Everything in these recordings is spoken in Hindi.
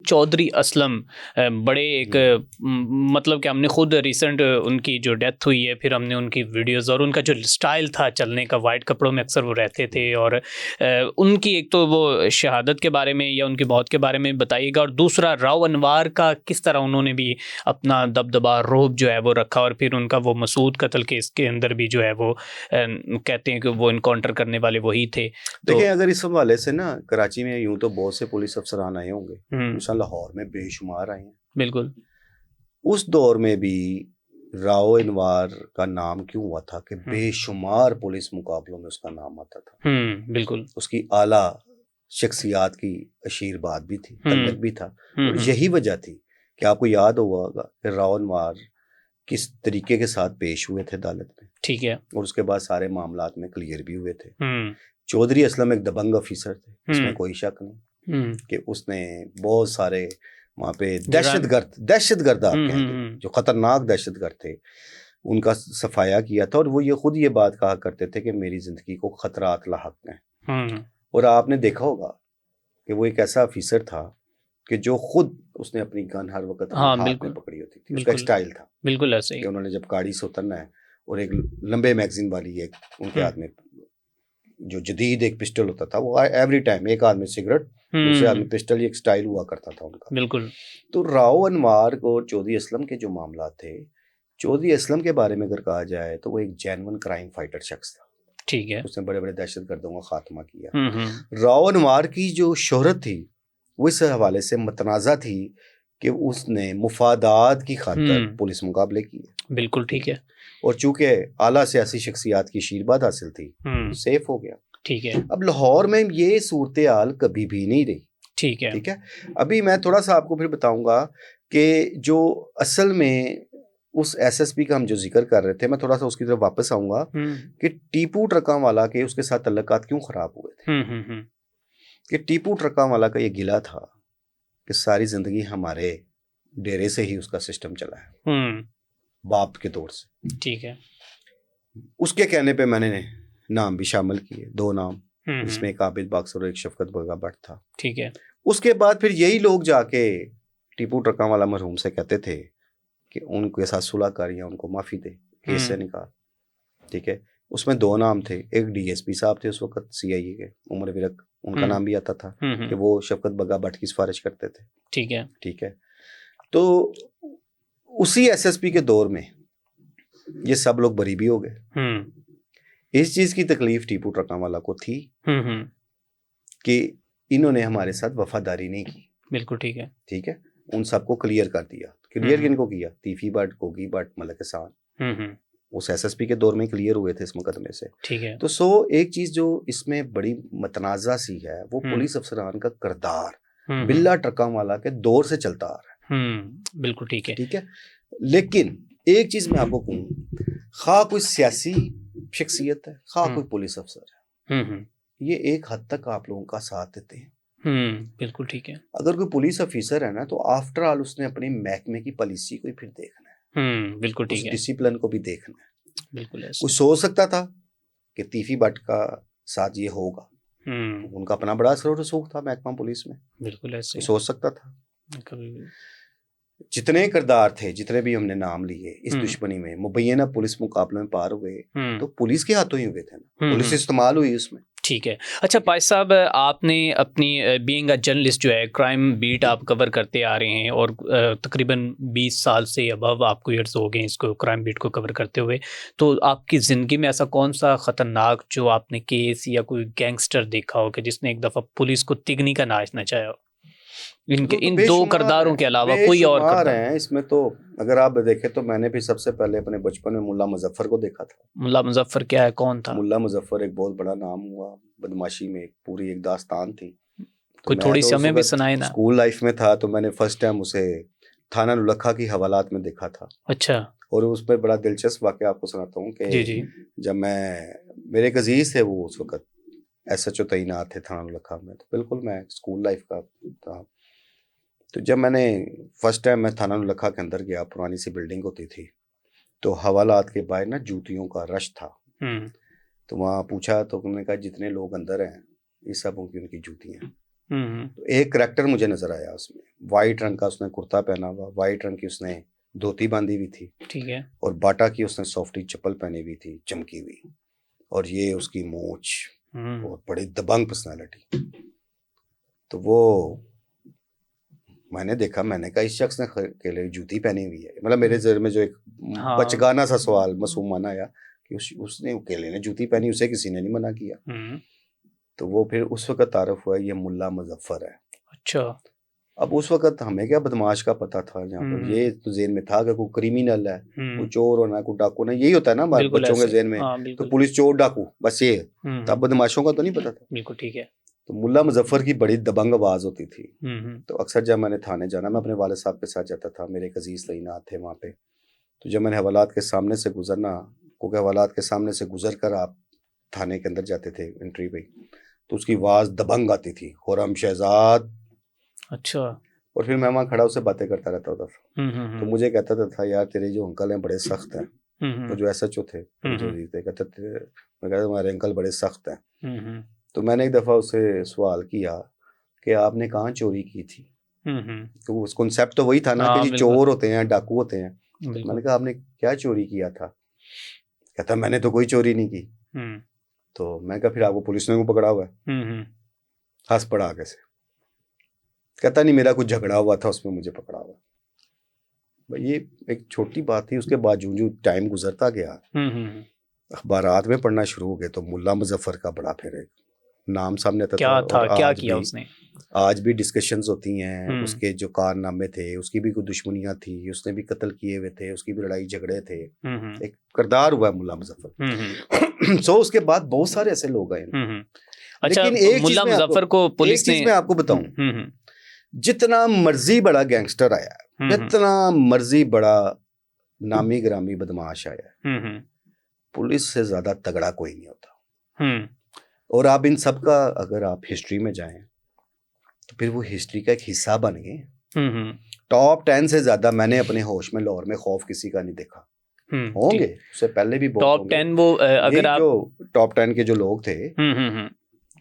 चौधरी असलम बड़े एक मतलब कि हमने खुद रिसेंट उनकी जो डेथ हुई है, फिर हमने उनकी वीडियोस और उनका जो स्टाइल था चलने का, वाइट कपड़ों में अक्सर वो रहते थे, और उनकी एक तो वो शहादत के बारे में या उनकी मौत के बारे में बताइएगा, और दूसरा राव अनवार का किस तरह उन्होंने भी अपना दबदबा रोब जो है वो रखा, और फिर उनका वो मसूद कत्ल केस के अंदर भी जो है वो कहते हैं कि वो इनकाउंटर करने वाले वही थे। देखिए, अगर इस हवाले से ना कराची में यूं तो बहुत से पुलिस अफसरान आए होंगे, मिसाल लाहौर में बेशुमार आए हैं। बिल्कुल। उस दौर में भी राव अनवार का नाम क्यों हुआ था कि बेशुमार पुलिस मुकाबलों में उसका नाम आता था। बिल्कुल। उसकी आला शख्सियात की आशीर्वाद भी थी, तल्लक भी था, और यही वजह थी कि आपको याद होगा कि राव अनवार किस तरीके के साथ पेश हुए थे अदालत में। ठीक है। और उसके बाद सारे मामलात में क्लियर भी हुए थे। चौधरी असलम एक दबंग ऑफिसर थे, इसमें कोई शक नहीं कि उसने बहुत सारे वहाँ पे दहशतगर्द आप कहेंगे, जो खतरनाक दहशतगर्द थे, उनका सफाया किया था। और वो खुद ये बात कहा करते थे कि मेरी जिंदगी को खतरात लाहक हैं। और आपने देखा होगा कि वो एक ऐसा ऑफिसर था कि जो खुद उसने अपनी गन हर वक्त हाथ में पकड़ी होती थी। उसका एक स्टाइल था बिल्कुल ऐसे ही कि उन्होंने जब गाड़ी से उतरना है और एक लंबे मैगजीन वाली एक उनके हाथ में जो जदीद एक पिस्टल होता था, वो एवरी टाइम एक आदमी सिगरेट दूसरे आदमी पिस्टल, एक स्टाइल हुआ करता था उनका। बिल्कुल। तो राव अनवार और चौधरी असलम के जो मामला थे, चौधरी असलम के बारे में अगर कहा जाए तो वो एक जेन्युइन क्राइम फाइटर शख्स था। ठीक है। उसने बड़े बड़े दहशतगर्दों का खात्मा किया। राव अनवार की जो शोहरत थी वो इस हवाले से मतनाज़ा थी कि उसने मुफादात की खातिर पुलिस मुकाबले किए। बिल्कुल ठीक है। और चूंकि आला सियासी शख्सियात की आशीर्वाद हासिल थी, तो सेफ हो गया। ठीक है। अब लाहौर में ये सूरत हाल कभी भी नहीं रही। ठीक है। ठीक है। अभी मैं थोड़ा सा आपको फिर बताऊंगा कि जो असल में उस एसएसपी का हम जो जिक्र कर रहे थे, मैं थोड़ा सा उसकी तरफ वापस आऊंगा कि टीपू ट्रकांवाला के उसके साथ तल्लुकात क्यों खराब हुए थे। कि टीपू ट्रकांवाला का ये गिला था कि सारी जिंदगी हमारे डेरे से ही उसका सिस्टम चला है, बाप के दौर से। ठीक है। उसके कहने पे मैंने नाम भी शामिल किए, 2 नाम, जिसमें एक आबिद बाक्सर और एक शफकत बगा भट्ट था। ठीक है। उसके बाद फिर यही लोग जाके टीपू ट्रकांवाला मरहूम से कहते थे कि उनके साथ सुलह कर या उनको माफ़ी दे, केस से निकाल। ठीक है। उसमें 2 नाम थे, एक डीएसपी साहब थे उस वक्त सीआईए के, उमर विरक, उनका नाम भी आता था कि वो शफकत बगा भट्ट की सिफारिश करते थे। ठीक है। ठीक है। तो उसी एसएसपी के दौर में ये सब लोग बरी भी हो गए। इस चीज की तकलीफ टीपू ट्रकांवाला को थी कि इन्होंने हमारे साथ वफादारी नहीं की। बिल्कुल ठीक है। ठीक है। उन सबको क्लियर कर दिया। क्लियर किनको किया? तीफी भट्ट, गोगी भट्ट, मलक हसन। उस एसएसपी के दौर में क्लियर हुए थे इस मुकदमे से। ठीक है। तो एक चीज जो इसमें बड़ी मतनाजा सी है, वो पुलिस अफसरान का किरदार बिल्ला ट्रकांवाला के दौर से चलता आ रहा है। बिल्कुल ठीक है। ठीक है। लेकिन एक चीज मैं आपको कहूँ, खा कोई सियासी शख्सियत है, खा कोई पुलिस अफसर है, ये एक हद तक आप लोगों का साथ देते हैं। बिल्कुल ठीक है। अगर कोई पुलिस ऑफिसर है ना, तो आफ्टर ऑल उसने अपने महकमे की पॉलिसी को फिर देखना है। बिल्कुल ठीक है। डिसिप्लिन को भी देखना है। बिल्कुल ऐसे। कोई सोच सकता था कि तीफी भट्ट का साथ ये होगा? उनका अपना बड़ा असर रसूख था महकमा पुलिस में। बिल्कुल ऐसे सोच सकता था? कभी भी। जितने किरदार थे, जितने भी हमने नाम लिए इस दुश्मनी में, मुबैना पुलिस मुकाबले में पार हुए तो पुलिस के हाथों ही हुए थे ना, पुलिस इस्तेमाल हुई उसमें। ठीक है। अच्छा पाइस साहब, आपने अपनी बीइंग अ जर्नलिस्ट जो है, क्राइम बीट आप कवर करते आ रहे हैं, और तकरीबन 20 साल से अबव आपको ईयर्स हो गए इसको क्राइम बीट को कवर करते हुए। तो आपकी ज़िंदगी में ऐसा कौन सा ख़तरनाक जो आपने केस या कोई गैंगस्टर देखा हो कि जिसने एक दफ़ा पुलिस को तिगनी का नाच नचाया हो? इनके इन 2 किरदारों के अलावा कोई और किरदार है इसमें? तो अगर आप देखें तो मैंने भी सबसे पहले अपने बचपन में मुल्ला मुजफ्फर को देखा था। मुल्ला मुजफ्फर क्या है, कौन था? मुल्ला मुजफ्फर एक बहुत बड़ा नाम हुआ बदमाशी में, पूरी एक दास्तान थी। कोई थोड़ी सी हमें भी सुनाए ना। स्कूल लाइफ में था तो मैंने फर्स्ट टाइम उसे थाना नुलखा की हवालात में देखा था। अच्छा। और उसमें बड़ा दिलचस्प वाक़या आपको सुनाता हूँ कि जब मेरे एक अजीज थे, वो उस वक्त SHO तैनात थे थाना नुलखा में, तो बिल्कुल मैं स्कूल लाइफ का था। तो जब मैंने फर्स्ट टाइम मैं थाना नुलखा के अंदर गया, पुरानी सी बिल्डिंग होती थी, तो हवालात के बाहर ना जूतियों का रश था। तो वहाँ पूछा तो उन्होंने कहा जितने लोग अंदर हैं ये सब उनकी जूतियाँ। तो एक करैक्टर मुझे नजर आया उसमें, वाइट रंग का उसने कुर्ता पहना हुआ, वाइट रंग की उसने धोती बांधी हुई थी, ठीक है, और बाटा की उसने सॉफ्टी चप्पल पहनी हुई थी चमकी हुई, और ये उसकी मूछ, और बड़ी दबंग पर्सनालिटी। तो वो मैंने देखा, मैंने कहा इस शख्स ने अकेले जूती पहनी हुई है। मतलब मेरे ज़हन में जो एक बचगाना सा सवाल मासूमाना आया कि उसने अकेले ने जूती पहनी, उसे किसी ने नहीं मना किया। तो वो फिर उस वक्त तारुफ हुआ ये मुल्ला मुजफ्फर है। अच्छा। अब उस वक्त हमें क्या बदमाश का पता था यहाँ पर, ये तो जेहन में था कि कोई क्रिमिनल है, कोई चोर होना, कोई डाकू ना, यही होता है ना बच्चों के जेहन में, तो पुलिस चोर डाकू बस ये, तब बदमाशों का तो नहीं पता था। बिल्कुल ठीक है। तो मुल्ला मुजफ्फर की बड़ी दबंग आवाज़ होती थी। तो अक्सर जब मैंने थाने जाना, मैं अपने वालिद साहब के साथ जाता था, मेरे एक अजीज़ तैनात थे वहाँ पे। तो जब मैंने हवालात के सामने से गुजरना, क्योंकि हवालात के सामने से गुजर कर आप थाने के अंदर जाते थे एंट्री पे, तो उसकी आवाज़ दबंग आती थी, खुर्रम शहजाद। अच्छा। और फिर मैं वहाँ खड़ा उससे बातें करता रहता था। तो मुझे कहता था यार तेरे जो अंकल हैं बड़े सख्त हैं, तो जो SHO थे, कहते थे, मैं कहता तुम्हारे अंकल बड़े सख्त हैं। तो मैंने एक दफ़ा उससे सवाल किया कि आपने कहाँ चोरी की थी, तो उस कॉन्सेप्ट तो वही था ना कि चोर होते हैं, डाकू होते हैं। मैंने कहा आपने क्या चोरी किया था? कहता मैंने तो कोई चोरी नहीं की। तो मैं कहा फिर आपको पुलिस ने को पकड़ा हुआ है? हंस पड़ा आगे से, कहता नहीं मेरा कुछ झगड़ा हुआ था उसमें मुझे पकड़ा हुआ। भाई ये एक छोटी बात थी, उसके बावजूद जो टाइम गुजरता गया, अखबारात में पढ़ना शुरू हो गए, तो मुल्ला मुजफ्फर का बड़ा फिर एक नाम सामने आता क्या था। और क्या किया उसने? आज भी डिस्कशंस होती हैं, उसके जो कारनामे थे, उसकी भी कोई दुश्मनियां थी, उसने भी कत्ल किए हुए थे, उसकी भी लड़ाई झगड़े थे, एक किरदार हुआ है मुल्ला मुजफ्फर। सो उसके बाद बहुत सारे ऐसे लोग आए। अच्छा, लेकिन एक मुल्ला मुजफ्फर को पुलिस ने, मैं आपको बताऊं, जितना मर्जी बड़ा गैंगस्टर आया, जितना मर्जी बड़ा नामी ग्रामी बदमाश आया, पुलिस से ज्यादा तगड़ा कोई नहीं होता। और आप इन सब का अगर आप हिस्ट्री में जाएं, तो फिर वो हिस्ट्री का एक हिस्सा बन गए। टॉप 10 से ज्यादा मैंने अपने होश में लाहौर में खौफ किसी का नहीं देखा। होंगे उससे पहले भी बहुत टॉप 10 वो अगर आप जो टॉप 10 के जो लोग थे,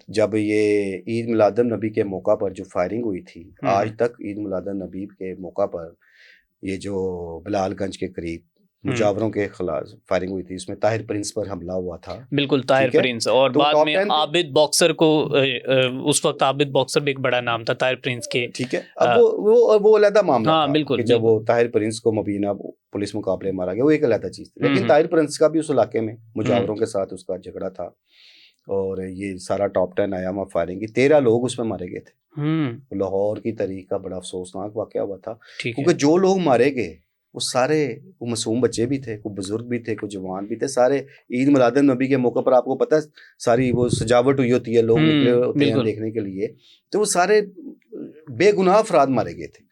जब ये ईद मिलादुन नबी के मौका पर जो फायरिंग हुई थी, आज तक ईद मिलादुन नबी के मौका पर ये जो बिलालगंज के करीब मुजावरों के खिलाफ फायरिंग हुई थी, इसमें ताहिर प्रिंस पर हमला हुआ था। बिल्कुल, ताहिर प्रिंस, और तो बाद में आबिद बॉक्सर को, उस वक्त आबिद बॉक्सर भी एक बड़ा नाम था ताहिर प्रिंस के। ठीक है, अब वो अलग मामला था। बिल्कुल, जब वो ताहिर प्रिंस को मुबीना पुलिस मुकाबले मारा गया, वो एक अलग चीज थी। लेकिन ताहिर प्रिंस का भी उस इलाके में मुजावरों के साथ उसका झगड़ा था, और ये सारा टॉप 10 आया वहाँ फायरिंग की, 13 लोग उसमें मारे गए थे। लाहौर की तारीख का बड़ा अफसोसनाक वाकया हुआ था, क्योंकि जो लोग मारे गए वो सारे, वो मासूम बच्चे भी थे, कोई बुजुर्ग भी थे, कोई जवान भी थे, सारे ईद मिलादुन नबी के मौके पर। आपको पता है सारी वो सजावट हुई होती है, लोग निकले होते हैं देखने के लिए, तो वो सारे बेगुनाह अफराद मारे गए थे।